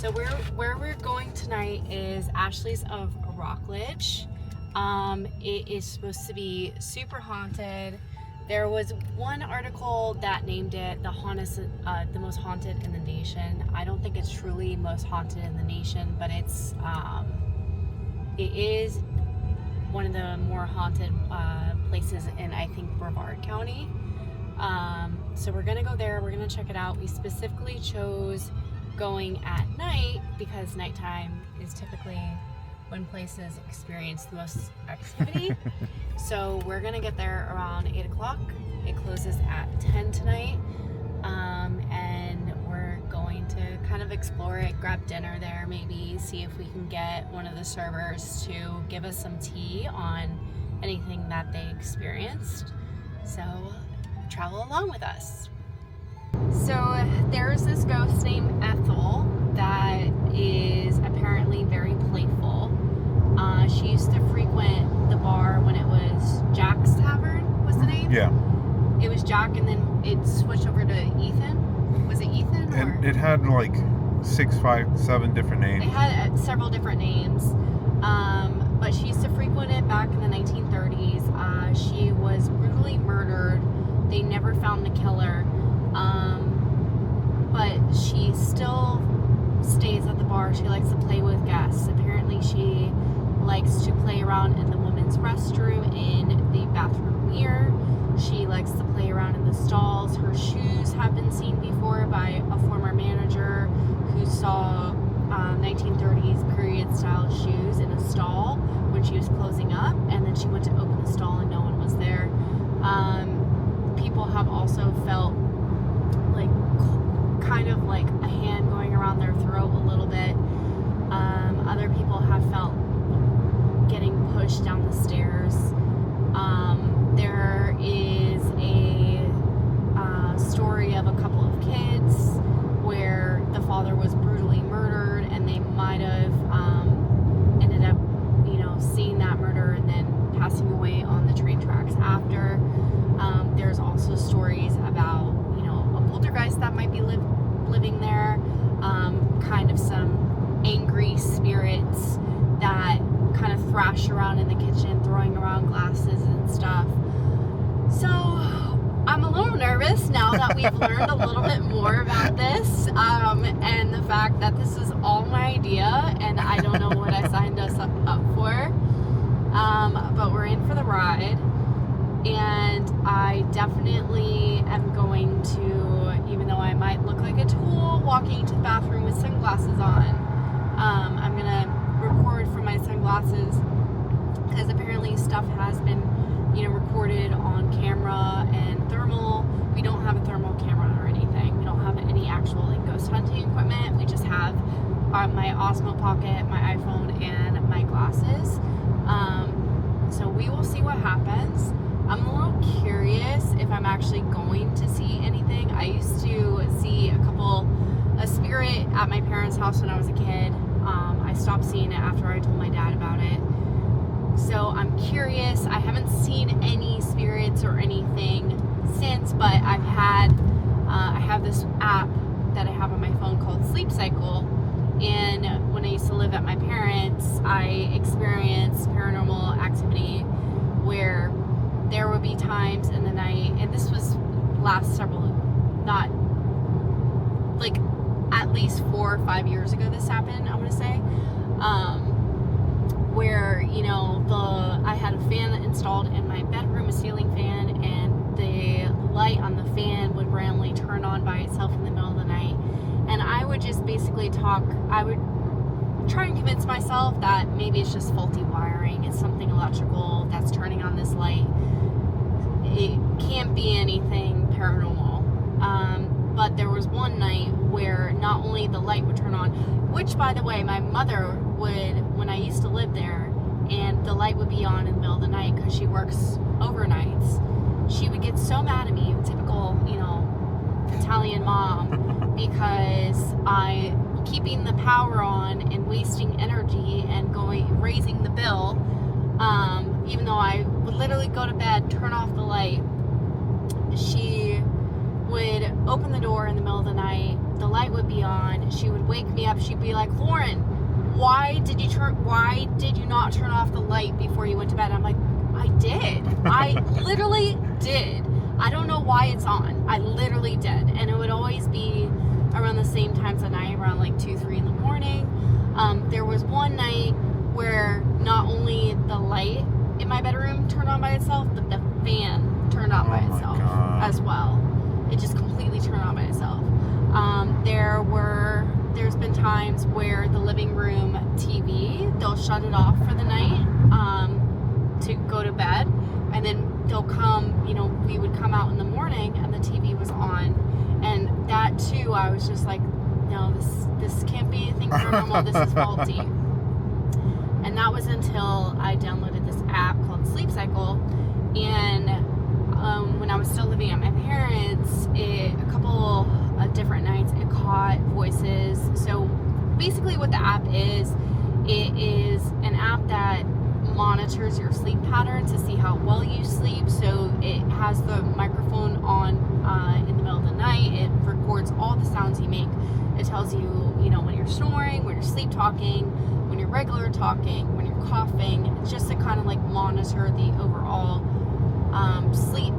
So where we're going tonight is Ashley's of Rockledge. It is supposed to be super haunted. There was one article that named it the most haunted in the nation. I don't think it's truly most haunted in the nation, but it is one of the more haunted places in, I think, Brevard County. So we're gonna go there. We're gonna check it out. We specifically chose going at night because nighttime is typically when places experience the most activity. So we're gonna get there around 8 o'clock. It closes at 10 tonight. And we're going to kind of explore it, grab dinner there, maybe see if we can get one of the servers to give us some tea on anything that they experienced. So travel along with us. So there's this ghost named Ethel that is apparently very playful. She used to frequent the bar when it was Jack's Tavern, was the name? Yeah. It was Jack, and then it switched over to Ethan. Was it Ethan? And it had like 6, 5, 7 different names. It had several different names. But she used to frequent it back in the 1930s. She was brutally murdered. They never found the killer. But she still stays at the bar. She likes to play with guests. Apparently she likes to play around in the women's restroom, in the bathroom mirror. She likes to play around in the stalls. Her shoes have been seen before by a former manager who saw 1930s period style shoes in a stall when she was closing up, and then she went to open the stall and no one was there. People have also felt like kind of like a hand going around their throat a little bit. Other people have felt getting pushed down the stairs. There is a story of a couple of kids where the father was brutally murdered, and they might have ended up, seeing that murder and then passing away on the train tracks after. There's also stories about, a poltergeist that might be living there, kind of some angry spirits that kind of thrash around in the kitchen, throwing around glasses and stuff. So I'm a little nervous now that we've learned a little bit more about this, and the fact that this is all my idea and I don't know what I signed us up for. But we're in for the ride, and I definitely am going to, even though I might look like a tool walking to the bathroom with sunglasses on, I'm gonna record from my sunglasses, because apparently stuff has been, recorded on camera and thermal. We don't have a thermal camera or anything. We don't have any actual ghost hunting equipment. We just have my Osmo Pocket, my iPhone, and my glasses. So we will see what happens. I'm a little curious if I'm actually going to see anything. I used to see a spirit at my parents' house when I was a kid. I stopped seeing it after I told my dad about it. So I'm curious. I haven't seen any spirits or anything since, but I have this app that I have on my phone called Sleep Cycle. And when I used to live at my parents', I experienced paranormal activity where there would be times in the night, and this was not like at least 4 or 5 years ago this happened, I want to say, where I had a fan installed in my bedroom, a ceiling fan, and the light on the fan would randomly turn on by itself in the middle of the night, and I would just basically I would try and convince myself that maybe it's just faulty wiring, it's something electrical that's turning on this light. It can't be anything paranormal. But there was one night where not only the light would turn on, which, by the way, my mother would, when I used to live there, and the light would be on in the middle of the night because she works overnights, she would get so mad at me, typical, Italian mom, because I keeping the power on and wasting energy and raising the bill, even though I would literally go to bed, turn off the light. She would open the door in the middle of the night the light would be on. She would wake me up. She'd be like, Lauren, why did you not turn off the light before you went to bed? I'm like, I did. I literally did. I don't know why it's on. I literally did. And it would always be around the same times of night, around like 2, 3 in the morning. There was one night where not only the light in my bedroom turned on by itself, but the fan turned on by itself as well. It just completely turned on by itself. There's been times where the living room TV, they'll shut it off for the night to go to bed, and then they'll come, we would come out in the morning and the TV was on. And that too, I was just like, no, this can't be anything paranormal, this is faulty. And that was until I downloaded this app called Sleep Cycle. And when I was still living at my parents, a couple of different nights, it caught voices. So basically what the app is, it is an app that monitors your sleep pattern to see how well you sleep. So it has the microphone on in the middle of the night. It records all the sounds you make. It tells you, when you're snoring, when you're sleep talking, when you're regular talking, when you're coughing, just to kind of like monitor the overall sleep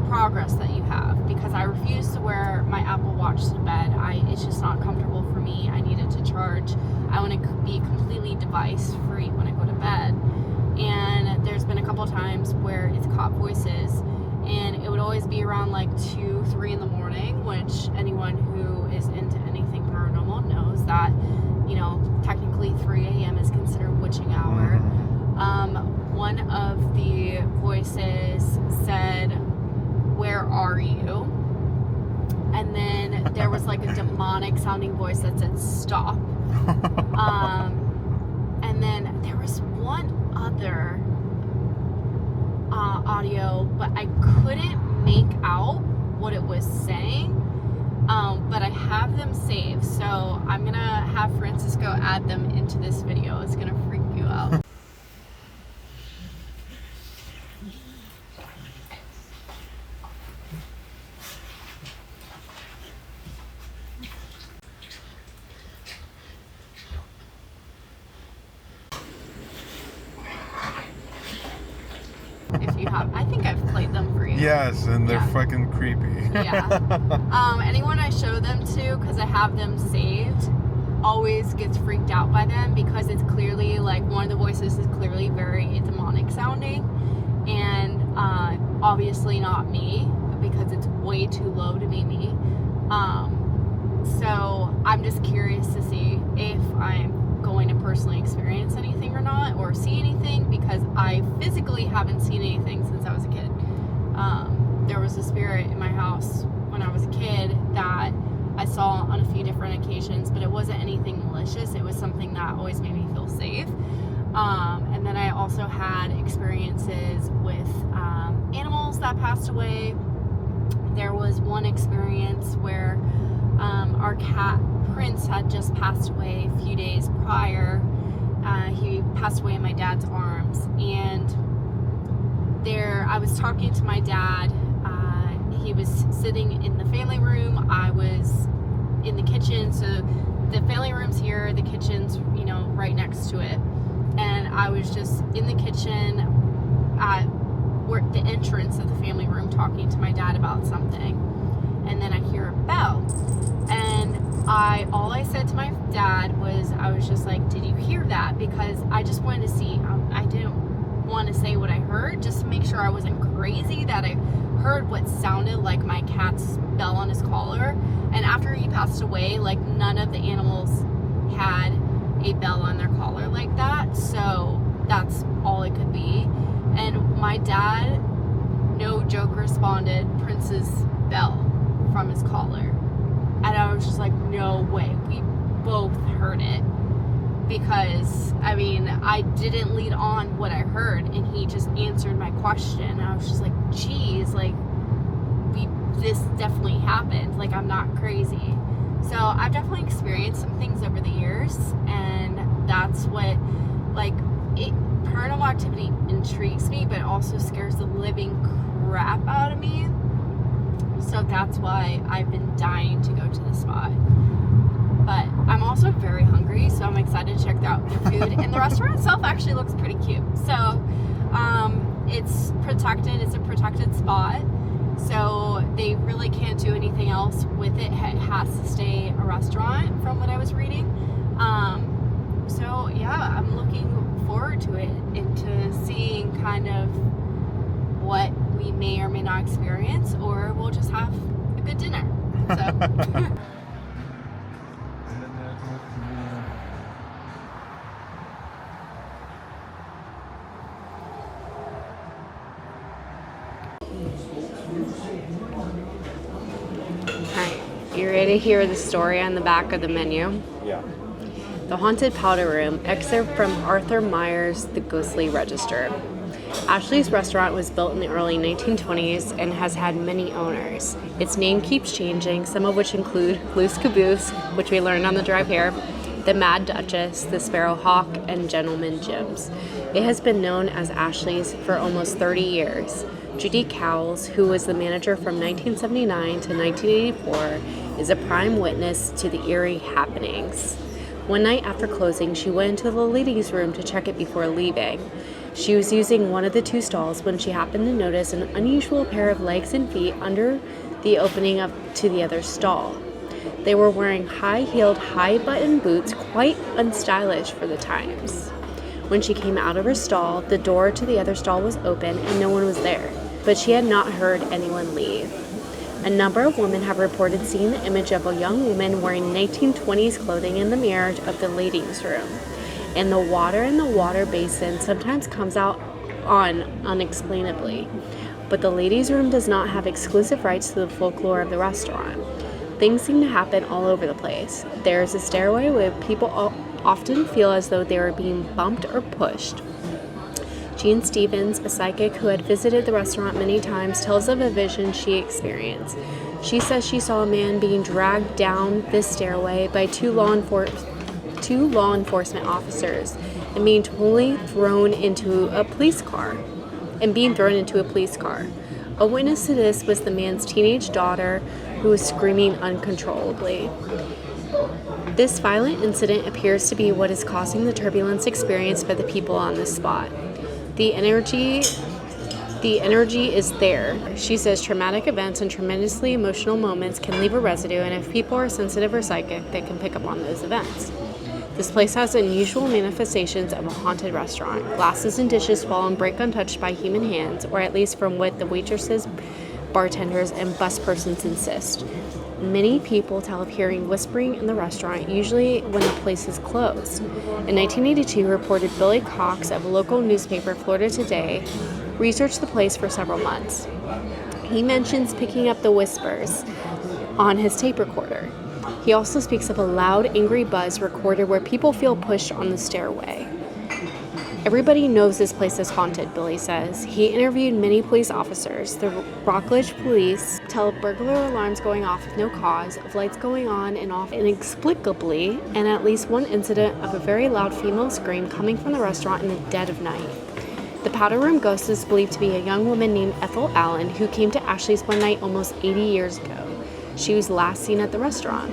progress that you have, because I refuse to wear my Apple Watch to bed. It's just not comfortable for me. I need it to charge. I want to be completely device free when I go to bed. And there's been a couple times where it's caught voices, and it would always be around like 2, 3 in the morning, which anyone who is into anything paranormal knows that, technically 3 a.m. is considered witching hour. One of the voices said, "Where are you?" And then there was like a demonic sounding voice that said, "Stop." And then there was one other audio, but I couldn't make out what it was saying. But I have them saved, so I'm gonna have Francisco add them into this video. It's gonna freak you out. If you have, I think I've played them for you. Yes, and they're fucking creepy. Yeah. Anyone I show them to, because I have them saved, always gets freaked out by them, because it's clearly like one of the voices is clearly very demonic sounding, and obviously not me, because it's way too low to be me. So I'm just curious to see if I'm going to personally experience anything or not, or see anything, because I physically haven't seen anything since I was a kid. There was a spirit in my house when I was a kid that I saw on a few different occasions, but it wasn't anything malicious. It was something that always made me feel safe. And then I also had experiences with animals that passed away. There was one experience where our cat Prince had just passed away a few days prior. He passed away in my dad's arms, and I was talking to my dad. He was sitting in the family room. I was in the kitchen. So the family room's here, the kitchen's right next to it, and I was just in the kitchen at the entrance of the family room talking to my dad about something, and then I hear a bell, and all I said to my dad was, I was just like, "Did you hear that?" Because I just wanted to see. I didn't want to say what I heard, just to make sure I wasn't crazy, that I heard what sounded like my cat's bell on his collar. And after he passed away, like, none of the animals had a bell on their collar like that, so that's all it could be. And my dad, no joke, responded, "Prince's bell from his collar." And I was just like, no way. We both heard it, because I didn't lead on what I heard, and he just answered my question. And I was just like, geez, like, this definitely happened. Like, I'm not crazy. So I've definitely experienced some things over the years, and that's what, paranormal activity intrigues me, but it also scares the living crap out of me. So that's why I've been dying to go to the spot. But I'm also very hungry, so I'm excited to check out the food. And the restaurant itself actually looks pretty cute. So it's protected. It's a protected spot. So they really can't do anything else with it. It has to stay a restaurant from what I was reading. So yeah, I'm looking forward to it and to seeing kind of what we may or may not experience, or we'll just have a good dinner. So. Alright, you ready to hear the story on the back of the menu? Yeah. The Haunted Powder Room, excerpt from Arthur Meyer's The Ghostly Register. Ashley's restaurant was built in the early 1920s and has had many owners. Its name keeps changing, some of which include Loose Caboose, which we learned on the drive here, the Mad Duchess, the Sparrow Hawk, and Gentleman Jim's. It has been known as Ashley's for almost 30 years. Judy Cowles, who was the manager from 1979 to 1984, is a prime witness to the eerie happenings. One night after closing, she went into the ladies' room to check it before leaving. She was using one of the two stalls when she happened to notice an unusual pair of legs and feet under the opening to the other stall. They were wearing high-heeled, high-button boots, quite unstylish for the times. When she came out of her stall, the door to the other stall was open and no one was there, but she had not heard anyone leave. A number of women have reported seeing the image of a young woman wearing 1920s clothing in the mirror of the ladies' room. And the water in the water basin sometimes comes out on unexplainably. But the ladies' room does not have exclusive rights to the folklore of the restaurant. Things seem to happen all over the place. There is a stairway where people often feel as though they are being bumped or pushed. Jean Stevens, a psychic who had visited the restaurant many times, tells of a vision she experienced. She says she saw a man being dragged down this stairway by two law enforcement officers and being thrown into a police car. A witness to this was the man's teenage daughter, who was screaming uncontrollably. This violent incident appears to be what is causing the turbulence experienced by the people on this spot. The energy is there. She says traumatic events and tremendously emotional moments can leave a residue, and if people are sensitive or psychic, they can pick up on those events. This place has unusual manifestations of a haunted restaurant. Glasses and dishes fall and break untouched by human hands, or at least from what the waitresses, bartenders, and bus persons insist. Many people tell of hearing whispering in the restaurant, usually when the place is closed. In 1982, reported Billy Cox of a local newspaper, Florida Today, researched the place for several months. He mentions picking up the whispers on his tape recorder. He also speaks of a loud, angry buzz recorded where people feel pushed on the stairway. Everybody knows this place is haunted, Billy says. He interviewed many police officers. The Rockledge police tell of burglar alarms going off with no cause, of lights going on and off inexplicably, and at least one incident of a very loud female scream coming from the restaurant in the dead of night. The Powder Room ghost is believed to be a young woman named Ethel Allen who came to Ashley's one night almost 80 years ago. She was last seen at the restaurant.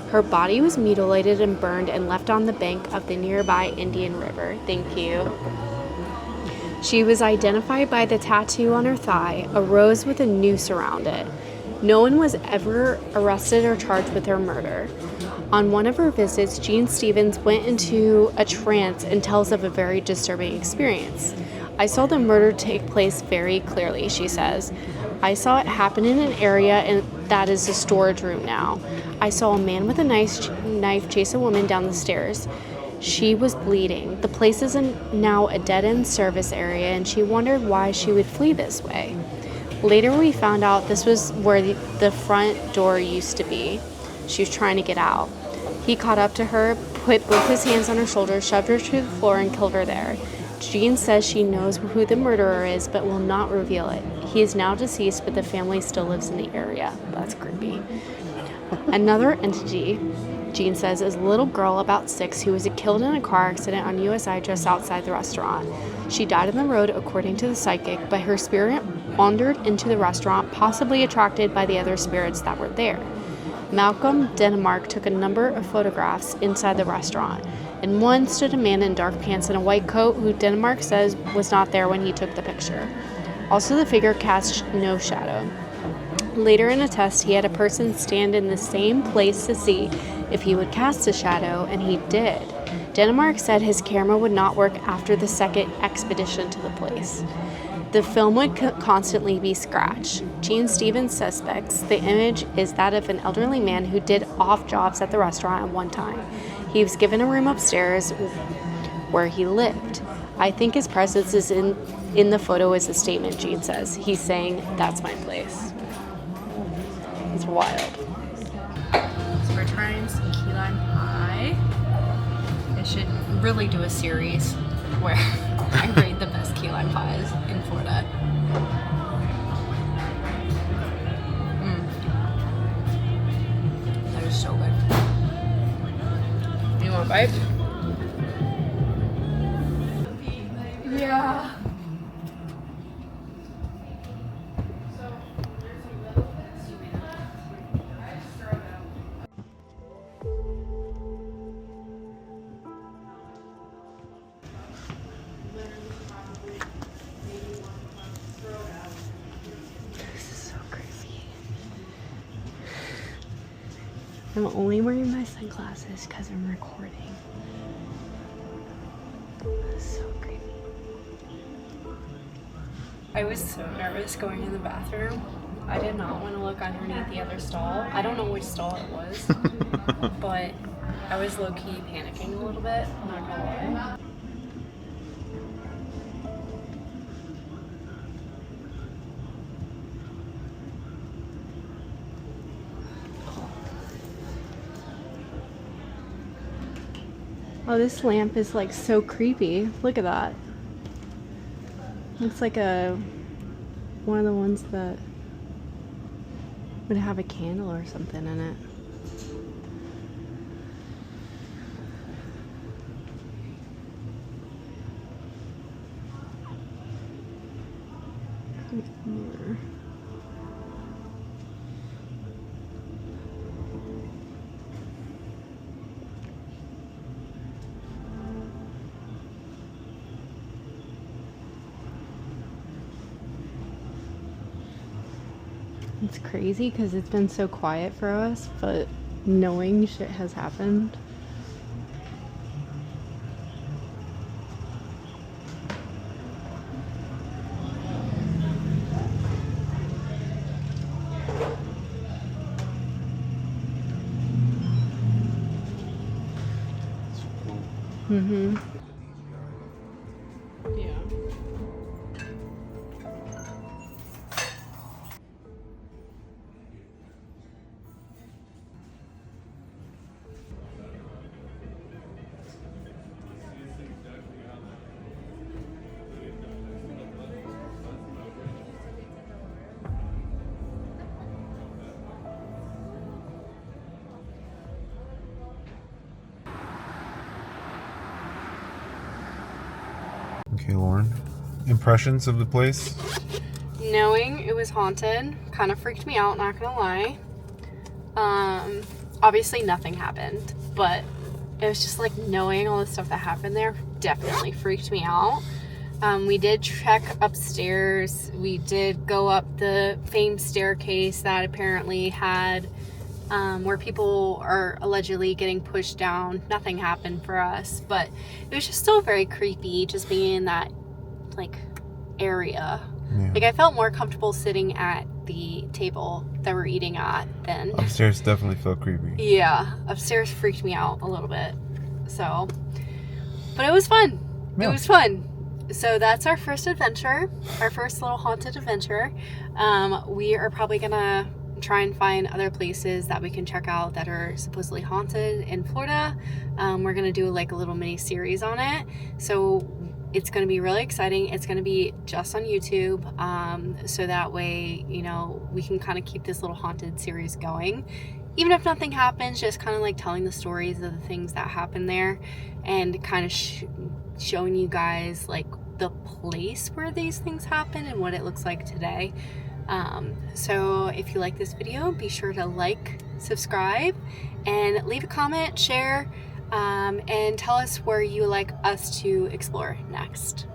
Her body was mutilated and burned and left on the bank of the nearby Indian River. Thank you. She was identified by the tattoo on her thigh, a rose with a noose around it. No one was ever arrested or charged with her murder. On one of her visits, Jean Stevens went into a trance and tells of a very disturbing experience. I saw the murder take place very clearly, she says. I saw it happen in an area and that is the storage room now. I saw a man with a knife chase a woman down the stairs. She was bleeding. The place is now a dead-end service area, and she wondered why she would flee this way. Later, we found out this was where the front door used to be. She was trying to get out. He caught up to her, put both his hands on her shoulders, shoved her to the floor, and killed her there. Jean says she knows who the murderer is, but will not reveal it. He is now deceased, but the family still lives in the area. That's creepy. Another entity Jean says, is a little girl about 6 who was killed in a car accident on USI just outside the restaurant. She died on the road, according to the psychic, but her spirit wandered into the restaurant, possibly attracted by the other spirits that were there. Malcolm Denmark took a number of photographs inside the restaurant. In one stood a man in dark pants and a white coat who Denmark says was not there when he took the picture. Also, the figure cast no shadow. Later in a test, he had a person stand in the same place to see if he would cast a shadow, and he did. Denmark said his camera would not work after the second expedition to the place. The film would constantly be scratched. Gene Stevens suspects the image is that of an elderly man who did off jobs at the restaurant at one time. He was given a room upstairs where he lived. I think his presence is in the photo is a statement, Gene says. He's saying, that's my place. It's wild. So we're trying some key lime pie. I should really do a series where I rate the best key lime pies in Florida. That is so good. You want a bite? Yeah. I'm only wearing my sunglasses because I'm recording. That's so creepy. I was so nervous going in the bathroom. I did not want to look underneath the other stall. I don't know which stall it was, but I was low-key panicking a little bit, I'm not gonna lie. Oh, this lamp is like so creepy. Look at that. Looks like one of the ones that would have a candle or something in it. Mirror. It's crazy because it's been so quiet for us, but knowing shit has happened. Mm-hmm. Yeah. Okay, Lauren. Impressions of the place? Knowing it was haunted kind of freaked me out, not gonna lie. Obviously nothing happened, but it was just like knowing all the stuff that happened there definitely freaked me out. We did check upstairs. We did go up the famed staircase that apparently had where people are allegedly getting pushed down. Nothing happened for us, but it was just still very creepy just being in that like area. Yeah. Like I felt more comfortable sitting at the table that we're eating at than Upstairs definitely felt creepy. yeah, upstairs freaked me out a little bit. So, but it was fun. Yeah. It was fun. So that's our first adventure, our first little haunted adventure. We are probably gonna try and find other places that we can check out that are supposedly haunted in Florida. We're gonna do like a little mini series on it. So it's going to be really exciting. It's going to be just on YouTube, so that way, you know, we can kind of keep this little haunted series going. even if nothing happens, just kind of like telling the stories of the things that happen there, and kind of showing you guys like the place where these things happen and what it looks like today. So if you like this video, be sure to like, subscribe, and leave a comment, share, and tell us where you like us to explore next.